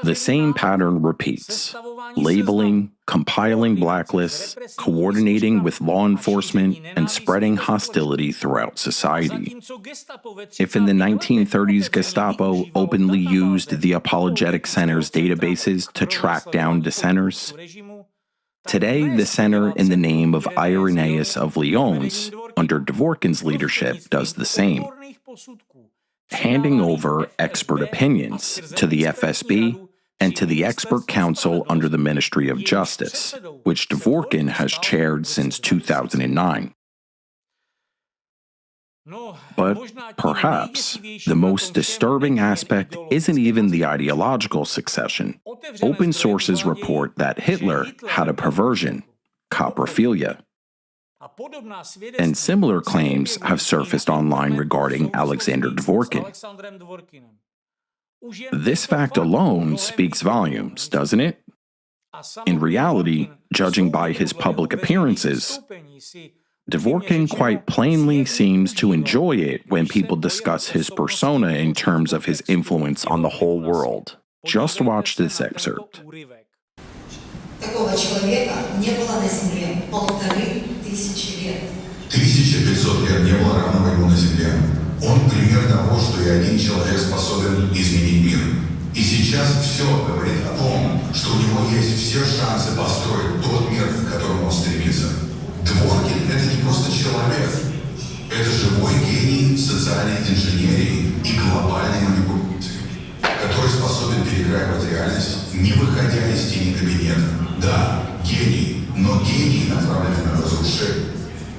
Speaker 1: The same pattern repeats: labeling, compiling blacklists, coordinating with law enforcement, and spreading hostility throughout society. If in the 1930s Gestapo openly used the Apologetic Center's databases to track down dissenters, today the center, in the name of Irenaeus of Lyons, under Dvorkin's leadership, does the same, handing over expert opinions to the FSB and to the Expert Council under the Ministry of Justice, which Dvorkin has chaired since 2009. But perhaps the most disturbing aspect isn't even the ideological succession. Open sources report that Hitler had a perversion, coprophilia. And similar claims have surfaced online regarding Alexander Dvorkin. This fact alone speaks volumes, doesn't it? In reality, judging by his public appearances, Dvorkin quite plainly seems to enjoy it when people discuss his persona in terms of his influence on the whole world. Just watch this excerpt.
Speaker 3: Такого человека не было на Земле 1500 лет.
Speaker 4: 1500 лет не было равного ему на Земле. Он пример того, что и один человек способен изменить мир. И сейчас все говорит о том, что у него есть все шансы построить тот мир, к которому он стремится. Дворкин — это не просто человек. Это живой гений социальной инженерии и глобальной манипуляции, который способен перекраивать реальность, не выходя из тени кабинета. Да, гений, но гений, направленный на разрушение.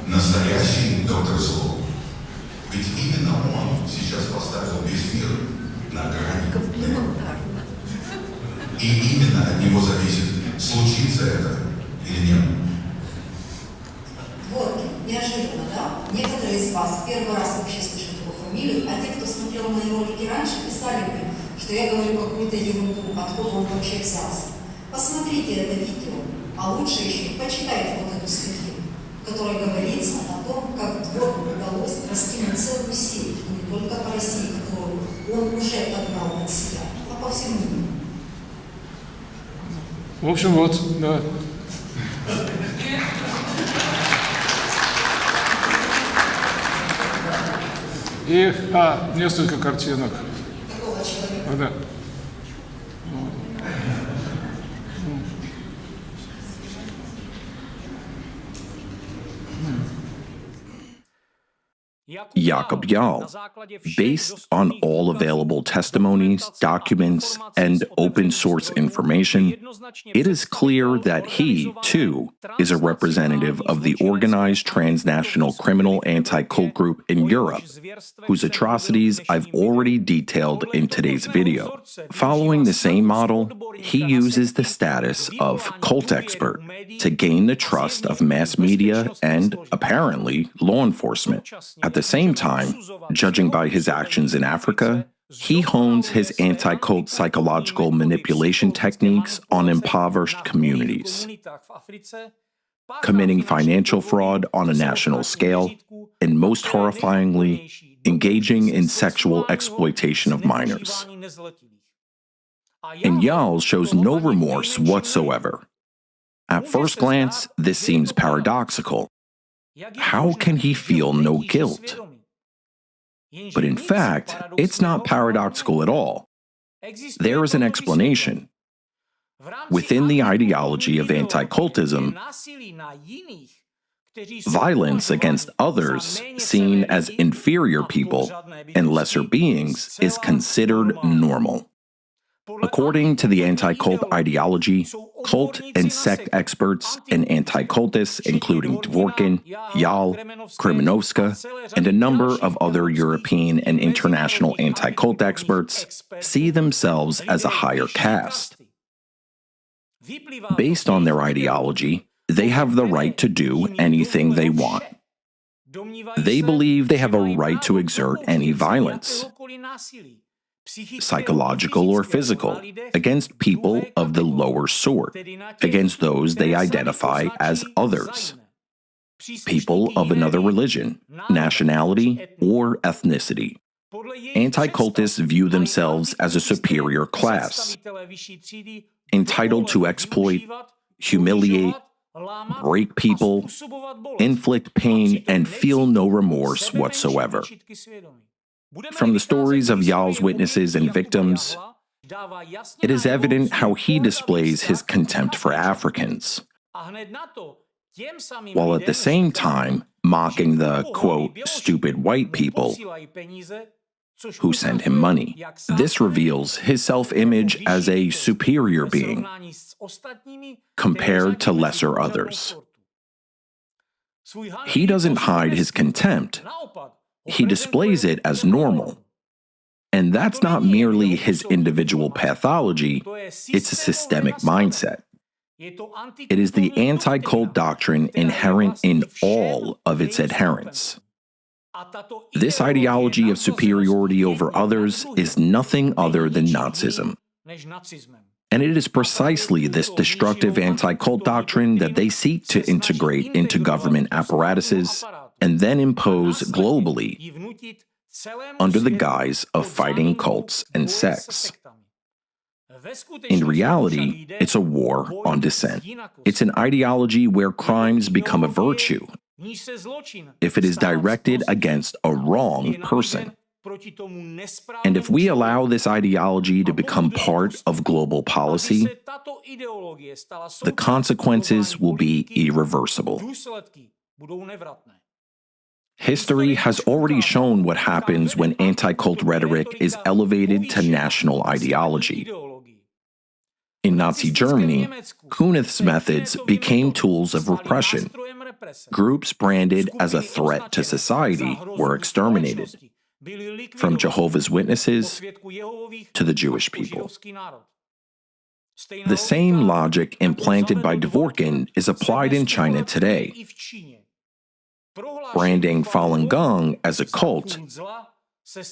Speaker 4: Настоящий доктор зло. Ведь именно он сейчас поставил весь мир на грани. И именно от него зависит, случится это или нет.
Speaker 3: Дворкин, неожиданно, да? Некоторые из вас первый раз вообще слышат его фамилию, а те, кто смотрел мои ролики раньше, писали мне, что я говорю какую-то ерунду, откуда он вообще взялся. Посмотрите это видео, а лучше еще почитайте вот эту статью, в которой говорится о том, как Дворкину удалось раскинуть целую сеть, и не только по России, которую он уже поднял от себя, а по всему миру.
Speaker 5: В общем, вот, да. И, несколько картинок.
Speaker 3: Такого человека.
Speaker 5: Да.
Speaker 1: Jakub Jahl, based on all available testimonies, documents, and open source information, it is clear that he, too, is a representative of the organized transnational criminal anti-cult group in Europe, whose atrocities I've already detailed in today's video. Following the same model, he uses the status of cult expert to gain the trust of mass media and, apparently, law enforcement. At the same time, judging by his actions in Africa, he hones his anti-cult psychological manipulation techniques on impoverished communities, committing financial fraud on a national scale, and most horrifyingly, engaging in sexual exploitation of minors. And Jahl shows no remorse whatsoever. At first glance, this seems paradoxical. How can he feel no guilt? But in fact, it's not paradoxical at all. There is an explanation. Within the ideology of anti-cultism, violence against others seen as inferior people and lesser beings is considered normal. According to the anti-cult ideology, cult and sect experts and anti-cultists, including Dvorkin, Jahl, Krymenovska, and a number of other European and international anti-cult experts, see themselves as a higher caste. Based on their ideology, they have the right to do anything they want. They believe they have a right to exert any violence, psychological or physical, against people of the lower sort, against those they identify as others, people of another religion, nationality, or ethnicity. Anti-cultists view themselves as a superior class, entitled to exploit, humiliate, break people, inflict pain, and feel no remorse whatsoever. From the stories of Jahl's witnesses and victims, it is evident how he displays his contempt for Africans, while at the same time mocking the, quote, stupid white people who send him money. This reveals his self-image as a superior being compared to lesser others. He doesn't hide his contempt. He displays it as normal. And that's not merely his individual pathology, it's a systemic mindset. It is the anti-cult doctrine inherent in all of its adherents. This ideology of superiority over others is nothing other than Nazism. And it is precisely this destructive anti-cult doctrine that they seek to integrate into government apparatuses and then impose globally under the guise of fighting cults and sects. In reality, it's a war on dissent. It's an ideology where crimes become a virtue if it is directed against a wrong person. And if we allow this ideology to become part of global policy, the consequences will be irreversible. History has already shown what happens when anti-cult rhetoric is elevated to national ideology. In Nazi Germany, Kunitz's methods became tools of repression. Groups branded as a threat to society were exterminated, from Jehovah's Witnesses to the Jewish people. The same logic implanted by Dvorkin is applied in China today. Branding Falun Gong as a cult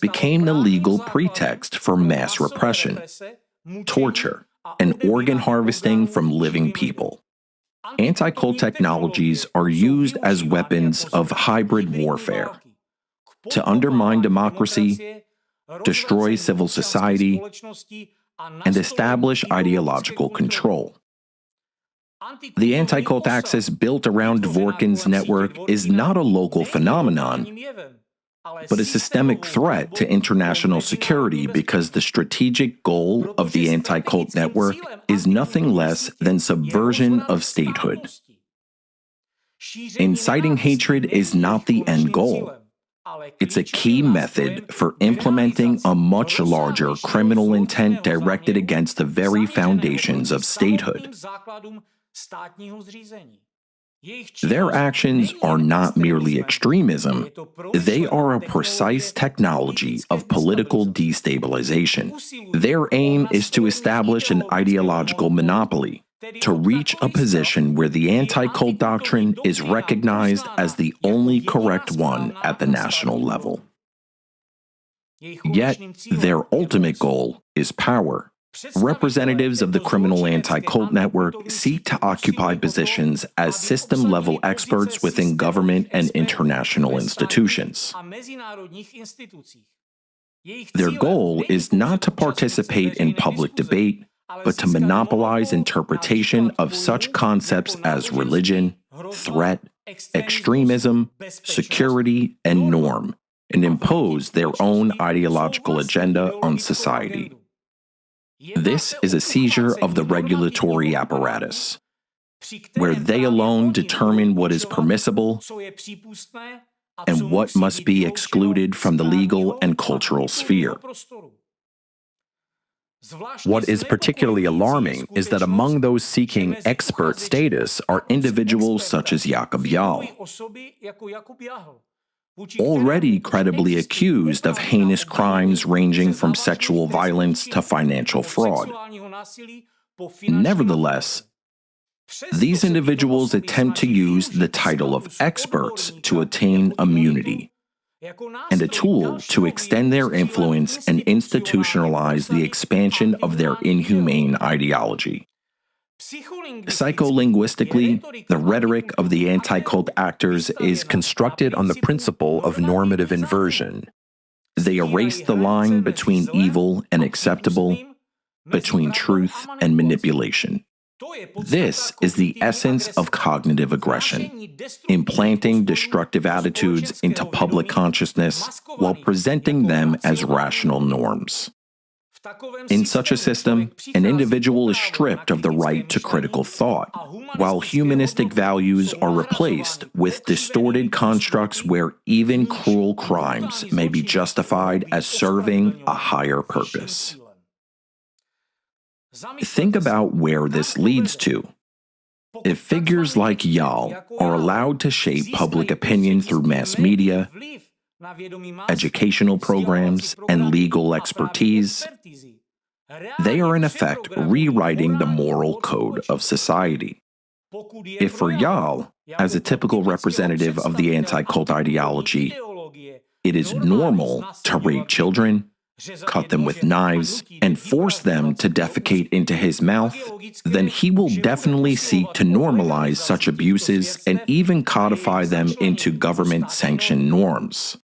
Speaker 1: became the legal pretext for mass repression, torture, and organ harvesting from living people. Anti-cult technologies are used as weapons of hybrid warfare to undermine democracy, destroy civil society, and establish ideological control. The anti-cult axis built around Dvorkin's network is not a local phenomenon, but a systemic threat to international security because the strategic goal of the anti-cult network is nothing less than subversion of statehood. Inciting hatred is not the end goal. It's a key method for implementing a much larger criminal intent directed against the very foundations of statehood. Their actions are not merely extremism, they are a precise technology of political destabilization. Their aim is to establish an ideological monopoly, to reach a position where the anti-cult doctrine is recognized as the only correct one at the national level. Yet, their ultimate goal is power. Representatives of the criminal anti-cult network seek to occupy positions as system-level experts within government and international institutions. Their goal is not to participate in public debate, but to monopolize interpretation of such concepts as religion, threat, extremism, security, and norm, and impose their own ideological agenda on society. This is a seizure of the regulatory apparatus, where they alone determine what is permissible and what must be excluded from the legal and cultural sphere.
Speaker 6: What is particularly alarming is that among those seeking expert status are individuals such as Jakub Jahl,
Speaker 1: already credibly accused of heinous crimes ranging from sexual violence to financial fraud. Nevertheless, these individuals attempt to use the title of experts to attain immunity, and a tool to extend their influence and institutionalize the expansion of their inhumane ideology. Psycholinguistically, the rhetoric of the anti-cult actors
Speaker 6: is constructed on the principle of normative inversion.
Speaker 1: They erase the line between evil and acceptable, between truth and manipulation. This is the essence of cognitive aggression, implanting destructive attitudes into public consciousness while presenting them as rational norms. In such a system, an individual is stripped of the right to critical thought, while humanistic values are replaced with distorted constructs where even cruel crimes may be justified as serving a higher purpose. Think about where this leads to. If figures like Jahl are allowed to shape public opinion through mass media, educational programs, and legal expertise, they are in effect rewriting the moral code of society. If for Jahl, as a typical representative of the anti-cult ideology, it is normal to rape children, cut them with knives, and force them to defecate into his mouth, then he will definitely seek to normalize such abuses and even codify them into government-sanctioned norms.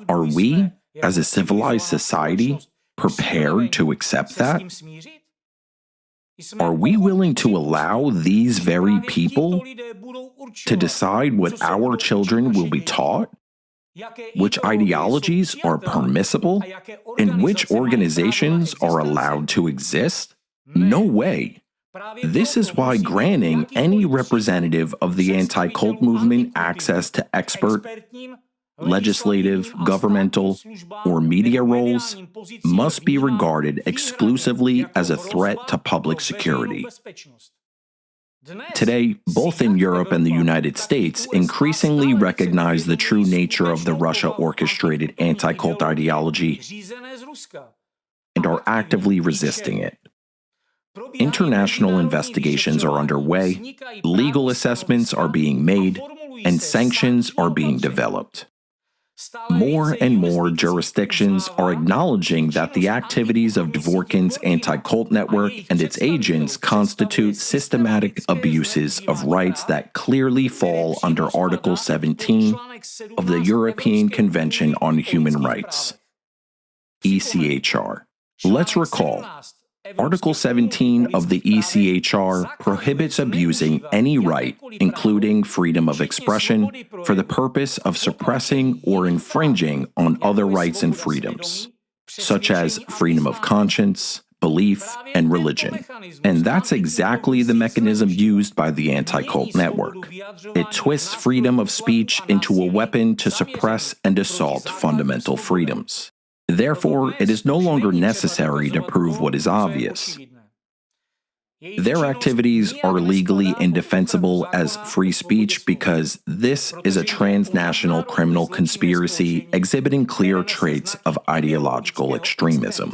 Speaker 1: Are we, as a civilized society, prepared to accept that? Are we willing to allow these very people to decide what our children will be taught? Which ideologies are permissible? And which organizations are allowed to exist? No way. This is why granting any representative of the anti-cult movement access to expert, legislative, governmental, or media roles must be regarded exclusively as a threat to public security. Today, both in Europe and the United States increasingly recognize the true nature of the Russia-orchestrated anti-cult ideology and are actively resisting it. International investigations are underway, legal assessments are being made, and sanctions are being developed. More and more jurisdictions are acknowledging that the activities of Dvorkin's anti-cult network and its agents constitute systematic abuses of rights that clearly fall under Article 17 of the European Convention on Human Rights, ECHR. Let's recall, Article 17 of the ECHR prohibits abusing any right, including freedom of expression, for the purpose of suppressing or infringing on other rights and freedoms, such as freedom of conscience, belief, and religion. And that's exactly the mechanism used by the anti-cult network. It twists freedom of speech into a weapon to suppress and assault fundamental freedoms. Therefore, it is no longer necessary to prove what is obvious. Their activities are legally indefensible as free speech because this is a transnational criminal conspiracy exhibiting clear traits of ideological extremism.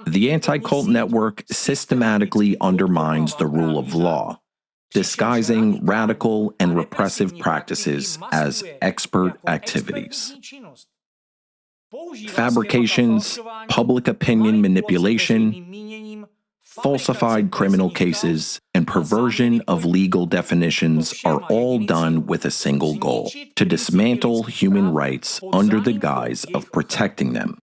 Speaker 1: The anti-cult network systematically undermines the rule of law, disguising radical and repressive practices as expert activities. Fabrications, public opinion manipulation, falsified criminal cases, and perversion of legal definitions are all done with a single goal: to dismantle human rights under the guise of protecting them.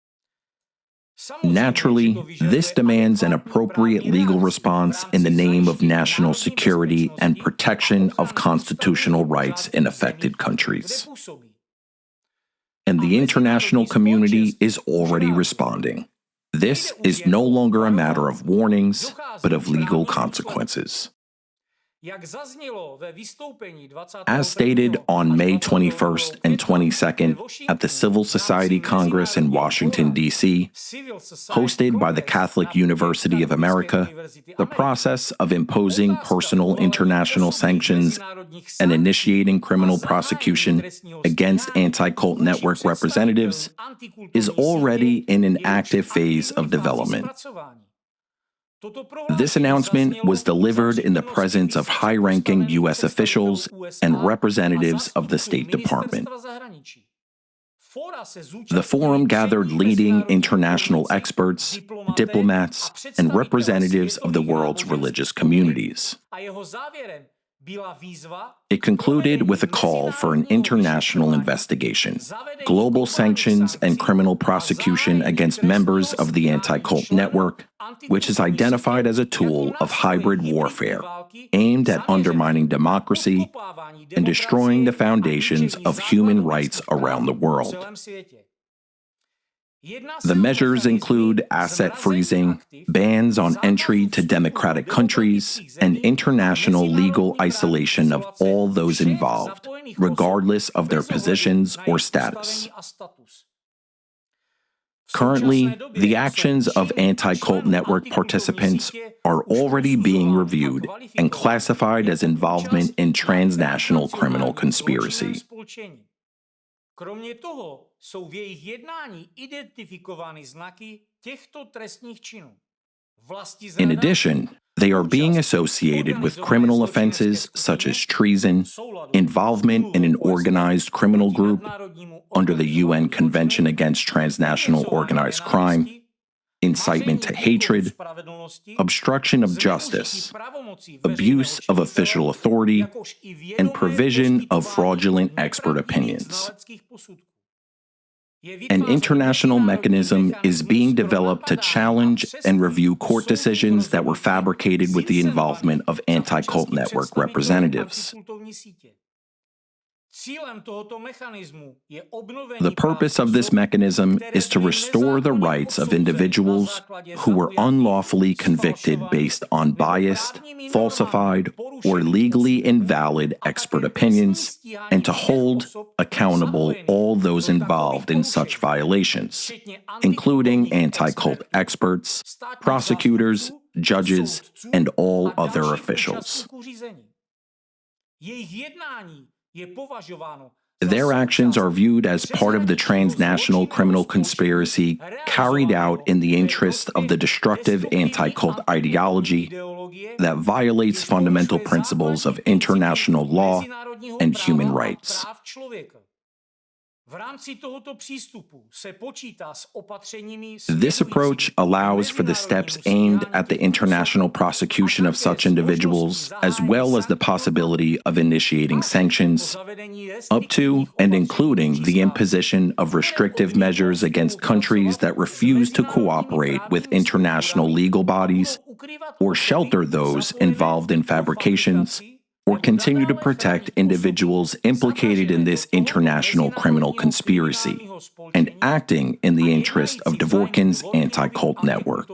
Speaker 1: Naturally, this demands an appropriate legal response in the name of national security and protection of constitutional rights in affected countries. And the international community is already responding. This is no longer a matter of warnings, but of legal consequences. As stated on May 21st and 22nd at the Civil Society Congress in Washington, D.C., hosted by the Catholic University of America, the process of imposing personal international sanctions and initiating criminal prosecution against anti-cult network representatives is already in an active phase of development. This announcement was delivered in the presence of high-ranking U.S. officials and representatives of the State Department. The forum gathered leading international experts, diplomats, and representatives of the world's religious communities. It concluded with a call for an international investigation, global sanctions, and criminal prosecution against members of the anti-cult network, which is identified as a tool of hybrid warfare aimed at undermining democracy and destroying the foundations of human rights around the world. The measures include asset freezing, bans on entry to democratic countries, and international legal isolation of all those involved, regardless of their positions or status. Currently, the actions of anti-cult network participants are already being reviewed and classified as involvement in transnational criminal conspiracy.
Speaker 2: Kromě toho jsou v jejich jednání identifikovány znaky těchto trestných činů.
Speaker 1: In addition, they are being associated with criminal offenses such as treason, involvement in an organized criminal group under the UN Convention Against Transnational Organized Crime, incitement to hatred, obstruction of justice, abuse of official authority, and provision of fraudulent expert opinions. An international mechanism is being developed to challenge and review court decisions that were fabricated with the involvement of anti-cult network representatives. The purpose of this mechanism is to restore the rights of individuals who were unlawfully convicted based on biased, falsified, or legally invalid expert opinions, and to hold accountable all those involved in such violations, including anti-cult experts, prosecutors, judges, and all other officials. Their actions are viewed as part of the transnational criminal conspiracy carried out in the interest of the destructive anti-cult ideology that violates fundamental principles of international law and human rights. This approach allows for the steps aimed at the international prosecution of such individuals, as well as the possibility of initiating sanctions, up to and including the imposition of restrictive measures against countries that refuse to cooperate with international legal bodies or shelter those involved in fabrications, or continue to protect individuals implicated in this international criminal conspiracy and acting in the interest of Dvorkin's anti-cult network.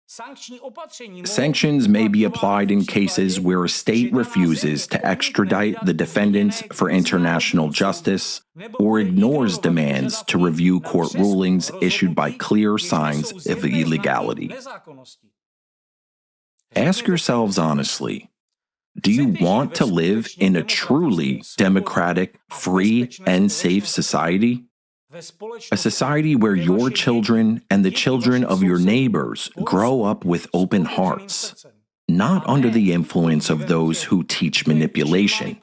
Speaker 1: Sanctions may be applied in cases where a state refuses to extradite the defendants for international justice or ignores demands to review court rulings issued by clear signs of illegality. Ask yourselves honestly, do you want to live in a truly democratic, free, and safe society? A society where your children and the children of your neighbors grow up with open hearts, not under the influence of those who teach manipulation,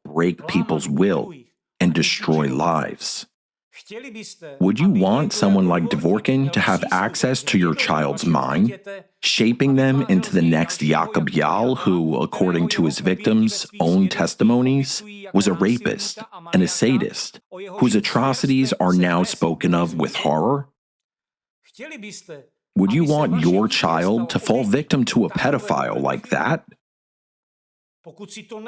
Speaker 1: break people's will, and destroy lives. Would you want someone like Dvorkin to have access to your child's mind, shaping them into the next Jakub Jahl who, according to his victims' own testimonies, was a rapist and a sadist, whose atrocities are now spoken of with horror? Would you want your child to fall victim to a pedophile like that?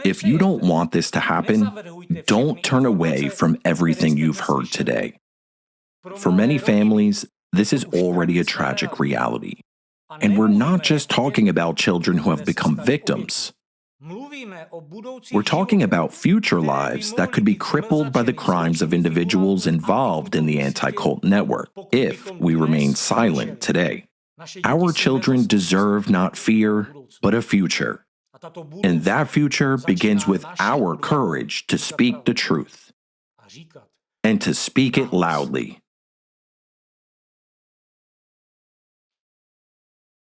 Speaker 1: If you don't want this to happen, don't turn away from everything you've heard today. For many families, this is already a tragic reality. And we're not just talking about children who have become victims. We're talking about future lives that could be crippled by the crimes of individuals involved in the anti-cult network if we remain silent today. Our children deserve not fear, but a future. And that future begins with our courage to speak the truth and to speak it loudly.